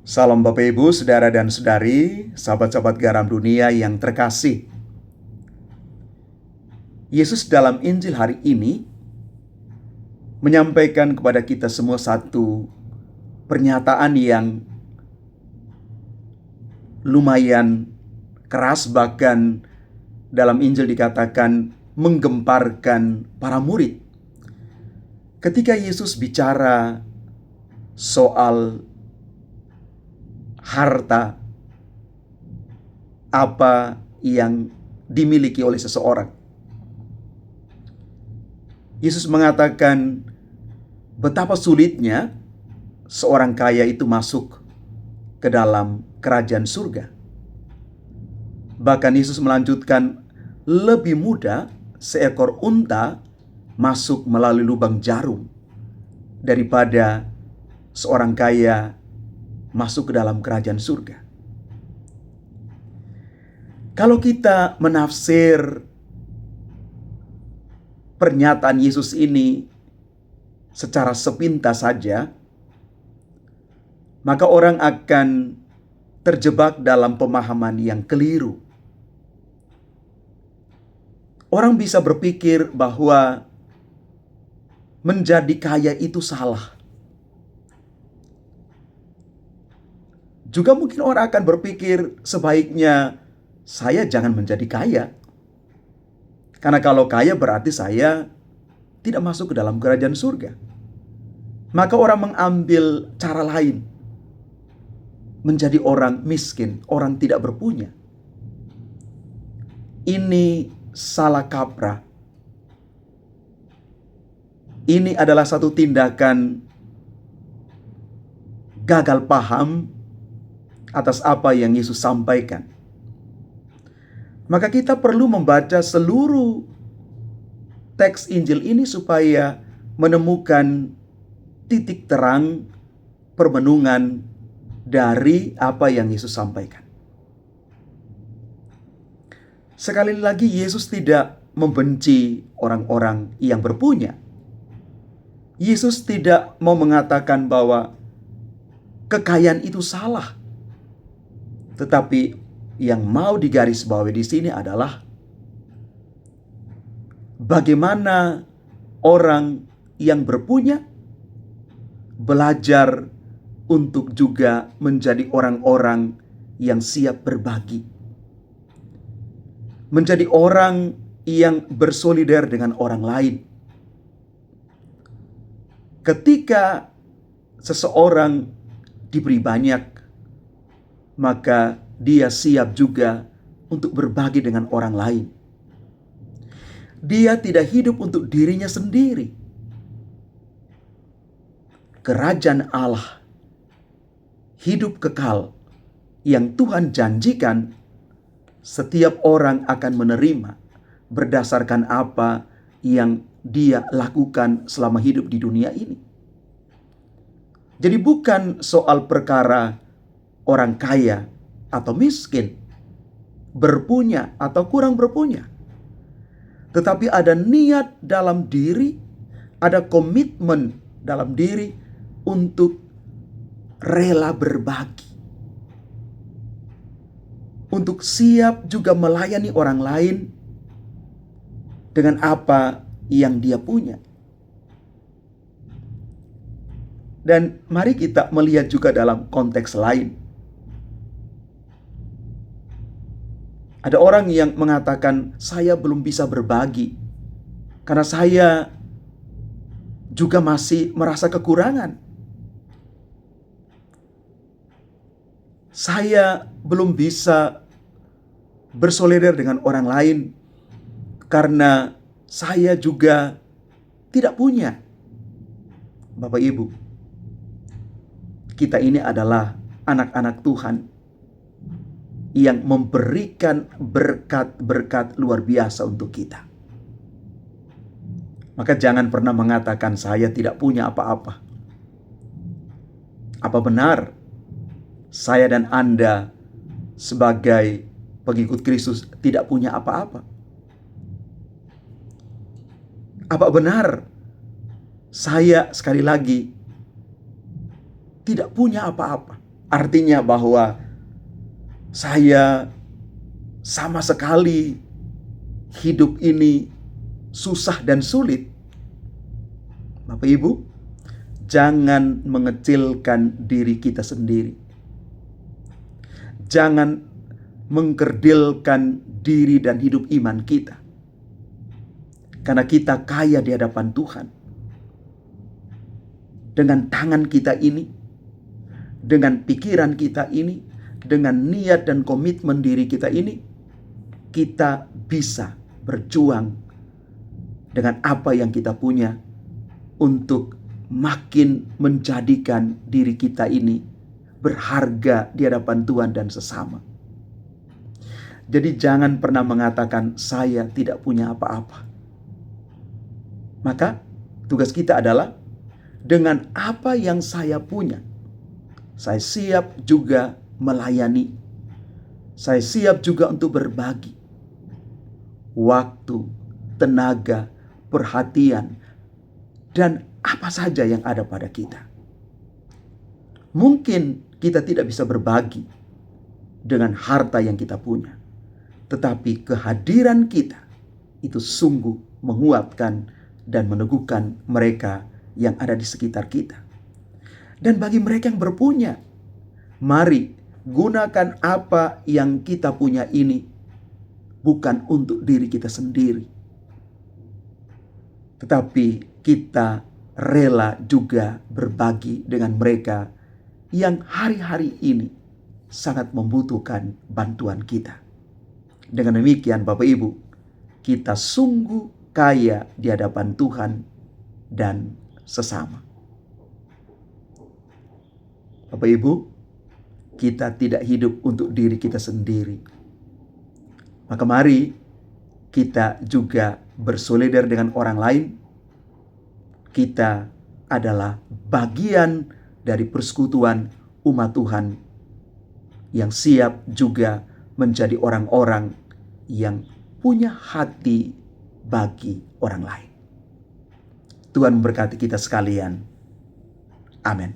Salam Bapak Ibu, Saudara dan Saudari, sahabat-sahabat garam dunia yang terkasih. Yesus dalam Injil hari ini menyampaikan kepada kita semua satu pernyataan yang lumayan keras, bahkan dalam Injil dikatakan menggemparkan para murid. Ketika Yesus bicara soal harta, apa yang dimiliki oleh seseorang, Yesus mengatakan betapa sulitnya seorang kaya itu masuk ke dalam kerajaan surga. Bahkan Yesus melanjutkan, lebih mudah seekor unta masuk melalui lubang jarum daripada seorang kaya masuk ke dalam kerajaan surga. Kalau kita menafsir pernyataan Yesus ini secara sepintas saja, maka orang akan terjebak dalam pemahaman yang keliru. Orang bisa berpikir bahwa menjadi kaya itu salah. Juga mungkin orang akan berpikir sebaiknya saya jangan menjadi kaya. Karena kalau kaya berarti saya tidak masuk ke dalam kerajaan surga. Maka orang mengambil cara lain, menjadi orang miskin, orang tidak berpunya. Ini salah kaprah. Ini adalah satu tindakan gagal paham atas apa yang Yesus sampaikan. Maka kita perlu membaca seluruh teks Injil ini supaya menemukan titik terang permenungan dari apa yang Yesus sampaikan. Sekali lagi, Yesus tidak membenci orang-orang yang berpunya. Yesus tidak mau mengatakan bahwa kekayaan itu salah. Tetapi yang mau digarisbawahi di sini adalah bagaimana orang yang berpunya belajar untuk juga menjadi orang-orang yang siap berbagi. Menjadi orang yang bersolidar dengan orang lain. Ketika seseorang diberi banyak, maka dia siap juga untuk berbagi dengan orang lain. Dia tidak hidup untuk dirinya sendiri. Kerajaan Allah, hidup kekal yang Tuhan janjikan, setiap orang akan menerima berdasarkan apa yang dia lakukan selama hidup di dunia ini. Jadi bukan soal perkara orang kaya atau miskin, berpunya atau kurang berpunya. Tetapi ada niat dalam diri, ada komitmen dalam diri untuk rela berbagi. Untuk siap juga melayani orang lain dengan apa yang dia punya. Dan mari kita melihat juga dalam konteks lain. Ada orang yang mengatakan, saya belum bisa berbagi karena saya juga masih merasa kekurangan. Saya belum bisa bersolidar dengan orang lain karena saya juga tidak punya. Bapak Ibu, kita ini adalah anak-anak Tuhan yang memberikan berkat-berkat luar biasa untuk kita. Maka jangan pernah mengatakan saya tidak punya apa-apa. Apa benar saya dan Anda sebagai pengikut Kristus tidak punya apa-apa? Apa benar saya sekali lagi tidak punya apa-apa? artinya bahwa saya sama sekali hidup ini susah dan sulit. Bapak Ibu, jangan mengecilkan diri kita sendiri. Jangan mengkerdilkan diri dan hidup iman kita. Karena kita kaya di hadapan Tuhan. Dengan tangan kita ini, dengan pikiran kita ini, dengan niat dan komitmen diri kita ini, kita bisa berjuang dengan apa yang kita punya untuk makin menjadikan diri kita ini berharga di hadapan Tuhan dan sesama. Jadi jangan pernah mengatakan saya tidak punya apa-apa. Maka tugas kita adalah dengan apa yang saya punya, saya siap juga melayani. Saya siap juga untuk berbagi waktu, tenaga, perhatian, dan apa saja yang ada pada kita. Mungkin kita tidak bisa berbagi dengan harta yang kita punya, tetapi kehadiran kita itu sungguh menguatkan dan meneguhkan mereka yang ada di sekitar kita. Dan bagi mereka yang berpunya, mari gunakan apa yang kita punya ini bukan untuk diri kita sendiri, tetapi kita rela juga berbagi dengan mereka yang hari-hari ini sangat membutuhkan bantuan kita. Dengan demikian Bapak Ibu, kita sungguh kaya di hadapan Tuhan dan sesama. Bapak Ibu, kita tidak hidup untuk diri kita sendiri. Maka mari kita juga bersolidar dengan orang lain. Kita adalah bagian dari persekutuan umat Tuhan yang siap juga menjadi orang-orang yang punya hati bagi orang lain. Tuhan memberkati kita sekalian. Amin.